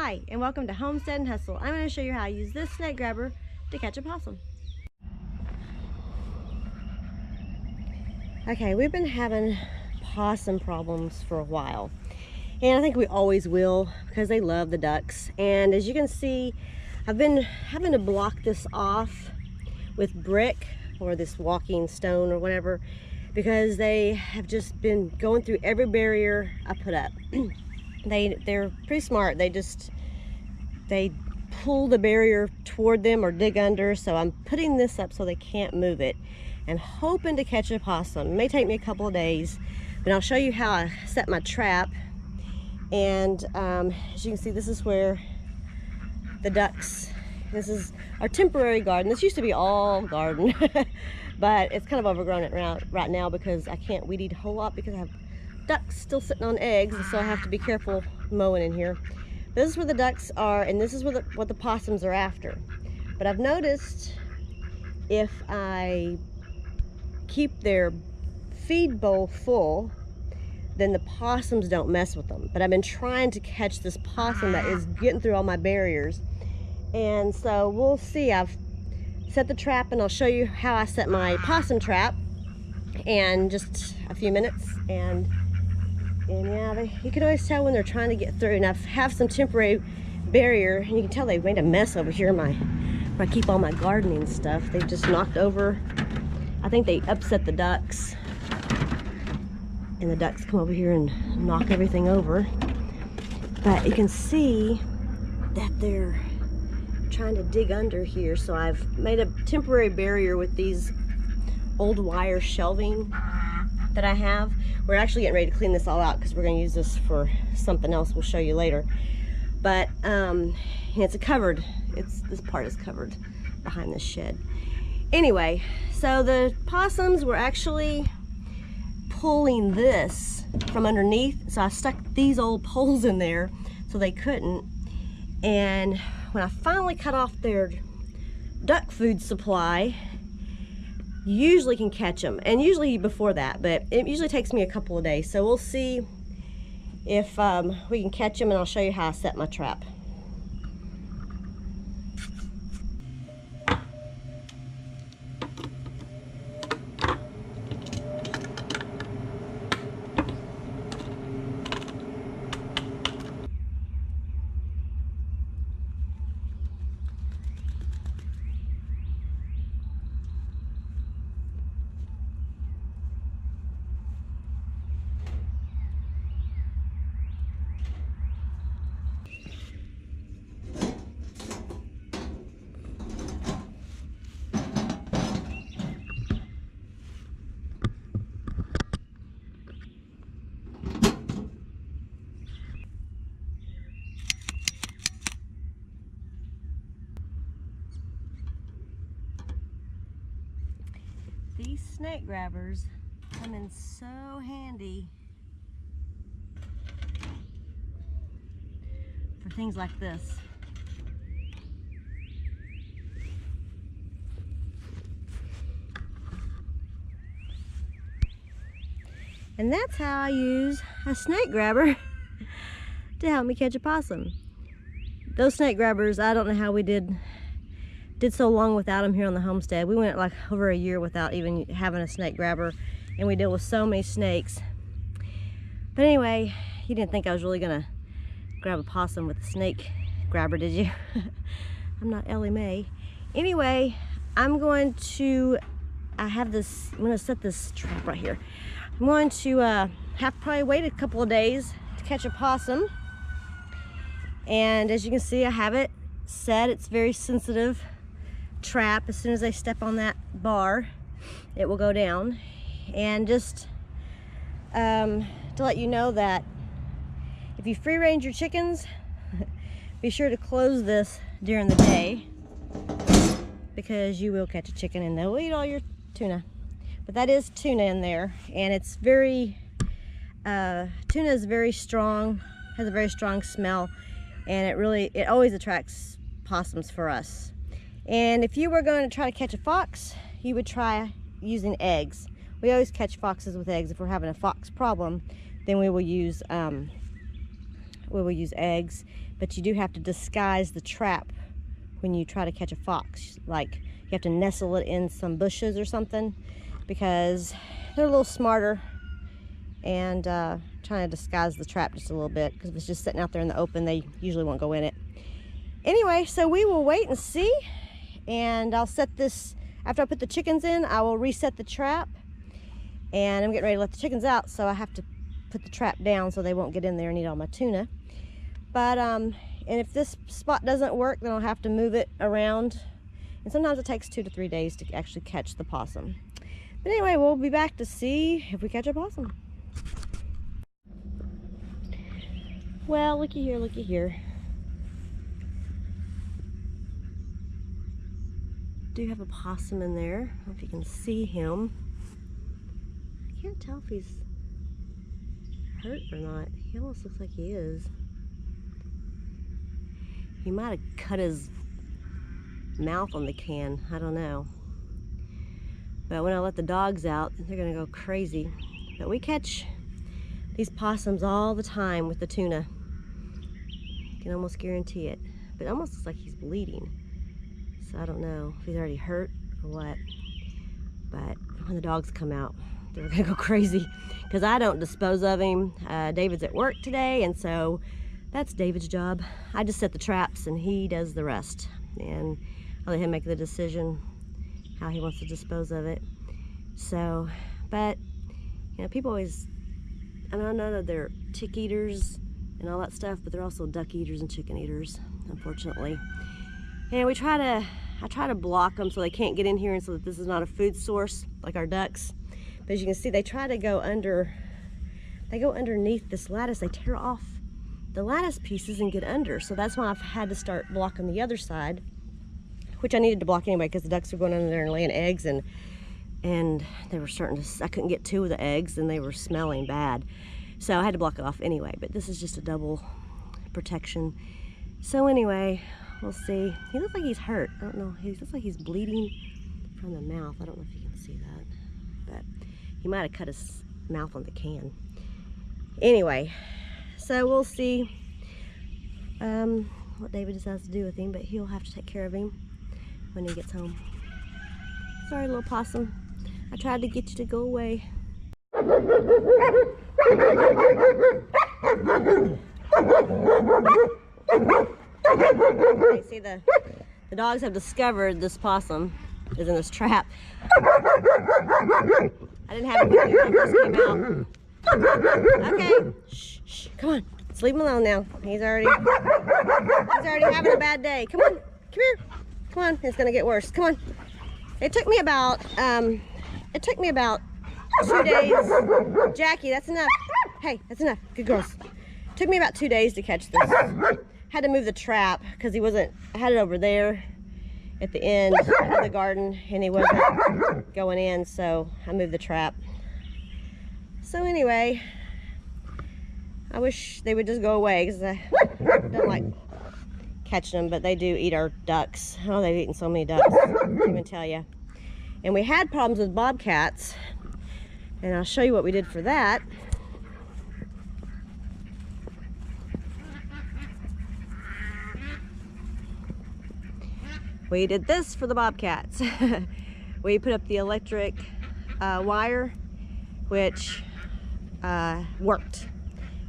Hi, and welcome to Homestead and Hustle. I'm going to show you how I use this snake grabber to catch a possum. Okay, we've been having possum problems for a while, and I think we always will because they love the ducks. And as you can see, I've been having to block this off with brick or this walking stone or whatever, because they have just been going through every barrier I put up. They're pretty smart. They pull the barrier toward them or dig under, so I'm putting this up so they can't move it and hoping to catch a possum. It may take me a couple of days, but I'll show you how I set my trap. And as you can see, this is where the ducks, this is our temporary garden. This used to be all garden, but it's kind of overgrown right now because I can't weed eat a whole lot because I have ducks still sitting on eggs, so I have to be careful mowing in here. This is where the ducks are, and this is where what the possums are after. But I've noticed if I keep their feed bowl full, then the possums don't mess with them. But I've been trying to catch this possum that is getting through all my barriers, and so we'll see. I've set the trap, and I'll show you how I set my possum trap in just a few minutes. And yeah, you can always tell when they're trying to get through. And I have some temporary barrier, and you can tell they've made a mess over here where I keep all my gardening stuff. They've just knocked over, I think they upset the ducks, and the ducks come over here and knock everything over. But you can see that they're trying to dig under here, so I've made a temporary barrier with these old wire shelving that I have. We're actually getting ready to clean this all out because we're going to use this for something else we'll show you later. But it's covered. This part is covered behind this shed. Anyway, so the possums were actually pulling this from underneath, so I stuck these old poles in there so they couldn't. And when I finally cut off their duck food supply, you usually can catch them, and usually before that, but it usually takes me a couple of days. So we'll see if we can catch them, and I'll show you how I set my trap. These snake grabbers come in so handy for things like this. And that's how I use a snake grabber to help me catch a possum. Those snake grabbers, I don't know how we did so long without them here on the homestead. We went like over a year without even having a snake grabber, and we deal with so many snakes. But anyway, you didn't think I was really gonna grab a possum with a snake grabber, did you? I'm not Ellie Mae. Anyway, I have this, I'm gonna set this trap right here. I'm going to have to probably wait a couple of days to catch a possum. And as you can see, I have it set. It's very sensitive trap. As soon as they step on that bar, it will go down. And just to let you know that if you free range your chickens, be sure to close this during the day, because you will catch a chicken and they'll eat all your tuna. But that is tuna in there, and it's very tuna is very strong, has a very strong smell, and it always attracts possums for us. And if you were going to try to catch a fox, you would try using eggs. We always catch foxes with eggs. If we're having a fox problem, then we will use eggs, but you do have to disguise the trap when you try to catch a fox. Like, you have to nestle it in some bushes or something, because they're a little smarter, and trying to disguise the trap just a little bit, because if it's just sitting out there in the open, they usually won't go in it. Anyway, so we will wait and see, and I'll set this, after I put the chickens in, I will reset the trap, and I'm getting ready to let the chickens out, so I have to put the trap down so they won't get in there and eat all my tuna. But and if this spot doesn't work, then I'll have to move it around, and sometimes it takes 2 to 3 days to actually catch the possum. But anyway, we'll be back to see if we catch a possum. Well, looky here, looky here. Do have a possum in there. I don't know if you can see him. I can't tell if he's hurt or not. He almost looks like he is. He might have cut his mouth on the can. I don't know. But when I let the dogs out, they're gonna go crazy. But we catch these possums all the time with the tuna. You can almost guarantee it. But it almost looks like he's bleeding. So I don't know if he's already hurt or what. But when the dogs come out, they're gonna go crazy, because I don't dispose of him. David's at work today, and so that's David's job. I just set the traps and he does the rest, and I'll let him make the decision how he wants to dispose of it. So, but you know, people always, I mean, I know that they're tick eaters and all that stuff, but they're also duck eaters and chicken eaters, unfortunately. And I try to block them so they can't get in here, and so that this is not a food source like our ducks. But as you can see, they try to go underneath this lattice. They tear off the lattice pieces and get under. So that's why I've had to start blocking the other side, which I needed to block anyway, because the ducks were going under there and laying eggs, and they were starting to, I couldn't get 2 of the eggs, and they were smelling bad. So I had to block it off anyway, but this is just a double protection. So anyway, we'll see. He looks like he's hurt. I don't know. He looks like he's bleeding from the mouth. I don't know if you can see that, but he might have cut his mouth on the can. Anyway, so we'll see what David decides to do with him, but he'll have to take care of him when he gets home. Sorry, little possum. I tried to get you to go away. Okay, see, the dogs have discovered this possum is in this trap. I didn't have him when he first came out. Okay, shh, shh, come on, let's leave him alone now. He's already having a bad day. Come on, come here. Come on, it's gonna get worse. Come on. It took me about 2 days. Jackie, that's enough. Hey, that's enough. Good girls. It took me about 2 days to catch this. Had to move the trap because he wasn't, I had it over there at the end of the garden, and he wasn't going in, so I moved the trap. So anyway, I wish they would just go away, because I don't like catching them, but they do eat our ducks. Oh, they've eaten so many ducks, I can't even tell you. And we had problems with bobcats, and I'll show you what we did for that. We did this for the bobcats. We put up the electric wire, which worked.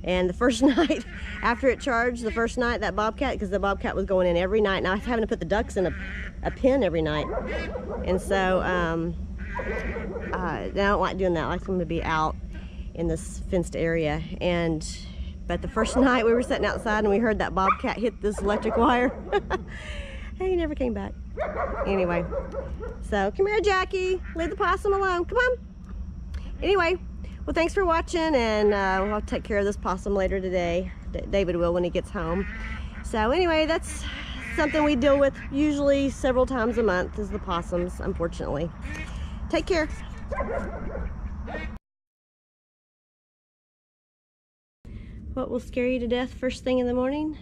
And the first night, after it charged, the first night, that bobcat, because the bobcat was going in every night, and I was having to put the ducks in a pen every night. And so, I don't like doing that. I like them to be out in this fenced area. But the first night we were sitting outside and we heard that bobcat hit this electric wire. And he never came back. Anyway, so come here, Jackie. Leave the possum alone. Come on. Anyway, well, thanks for watching, and we'll take care of this possum later today. David will when he gets home. So anyway, that's something we deal with usually several times a month, is the possums, unfortunately. Take care. What will scare you to death first thing in the morning?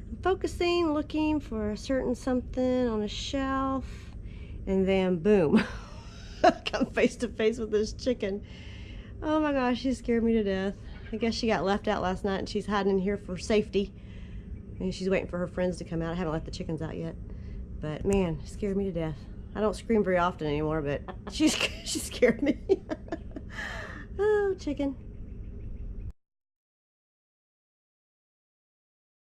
I'm focusing, looking for a certain something on a shelf, and then boom, come face to face with this chicken. Oh my gosh, she scared me to death. I guess she got left out last night and she's hiding in here for safety. And she's waiting for her friends to come out. I haven't let the chickens out yet. But man, it scared me to death. I don't scream very often anymore, but she scared me. Oh, chicken.